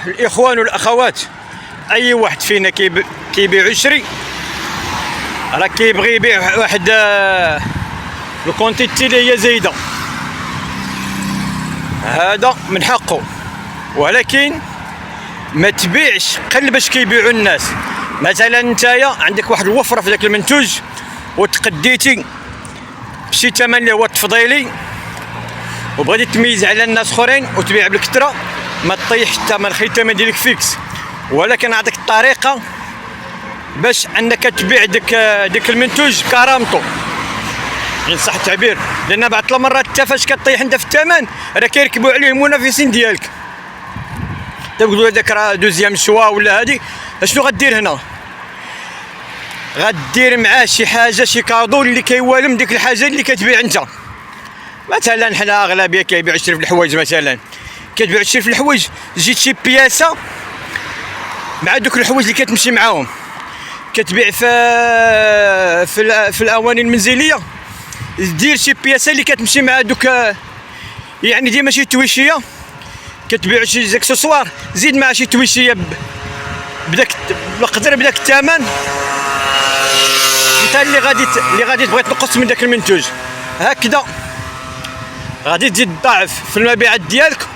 الاخوان والاخوات، اي واحد فينا كيبيع عشري راه كيبغي يبيع واحد الكونتيتي اللي هي زايده، هذا من حقه. ولكن ما تبيعش قل باش كيبيعوا الناس. مثلا نتايا عندك واحد الوفره في ذاك المنتوج وتقديتي بشي ثمن اللي هو تفضيلي وبغيتي تميز على الناس اخرين وتبيع بالكثره، ما تطيحش الثمن، خلي الثمن ديالك فيكس. ولكن نعطيك الطريقه باش انك تبيع ديك المنتوج كرامته، ان صح التعبير، لان بعض المرات انت فاش كطيح انت في الثمن راه كيركبوا عليه المنافسين ديالك، تقولوا هذاك راه دوزيام شوا ولا هادي. اشنو غدير هنا؟ غدير معاه شي حاجه، شي كادو اللي كيوالم ديك الحاجه اللي كتبيع انت. مثلا حنا اغلبيه كيبيع الشري في الحوايج، مثلا كتبيع الشري في الحوايج، جيت شي بياسه مع دوك الحوايج اللي كتمشي معاهم، كتبيع في الاواني المنزليه، دير شي بياسه اللي كتمشي مع دوك، يعني ديما شي تويشيه كتبيع شي زاكسسوار، زيد مع شي تويشيه بداك القدر بداك الثمن، انت اللي غادي تبغي تنقص من داك المنتوج. هكذا غادي تزيد تضاعف في المبيعات ديالك،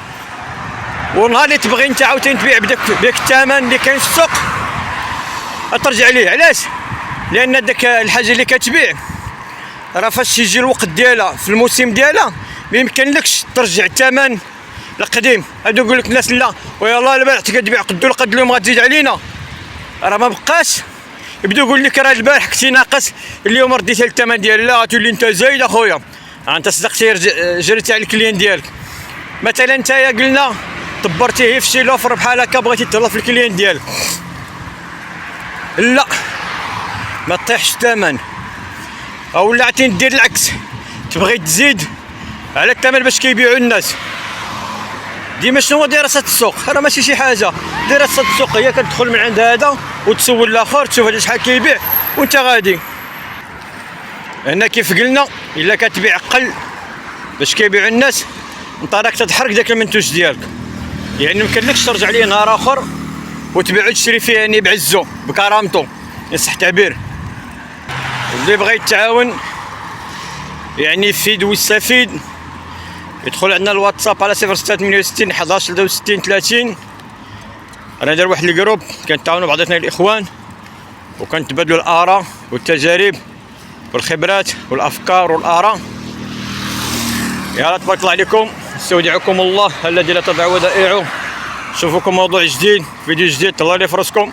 ونهار اللي تبغي انت عاوتاني تبيع بداك الثمن اللي كاين في السوق ترجع ليه. علاش؟ لان داك الحاجه اللي كتبيع راه فاش يجي الوقت ديالها في الموسم ديالها ما يمكنلكش ترجع الثمن القديم. هادو يقول لك الناس لا ويلاه البارح كتبيع قدو القد اليوم غتزيد علينا، راه ما بقاش. يبداو يقول لك راه البارح كنتي ناقص اليوم رديتي الثمن ديال، لا تولي انت زايد اخويا، انت صدقتي جريتي على الكليان ديالك. مثلا نتايا قلنا دبرتيه في شي لوفر بحال هكا بغيتي تهلا في الكليان ديالك، لا ما تطيحش الثمن، او لا عرفتي دير العكس، تبغي تزيد على الثمن باش كيبيعوا الناس. ديما شنو هو دراسه السوق؟ راه ماشي شي حاجه، دراسه السوق هي كتدخل من عند هذا وتسول الاخر تشوف هذا شحال كيبيع وانت غادي. هنا كيف قلنا الا كتبيع قل باش كيبيعوا الناس انت راك تضحرك داك المنتوج ديالك، يعني ميمكنلكش ترجع ليه نهار اخر وتبيعو تشري فيه يعني بعزو بكرامته، يصح التعبير. اللي بغى يتعاون يعني يفيد ويستفيد يدخل عندنا الواتساب على 0668 11 63 30. انا داير واحد الجروب كنتعاونوا بعضنا الاخوان وكنتبادلوا الاراء والتجارب والخبرات والافكار والاراء. يا تبارك الله عليكم، استودعكم الله الذي لا تضيع ودائعه. نشوفكم موضوع جديد، فيديو جديد، الله يلي في راسكم.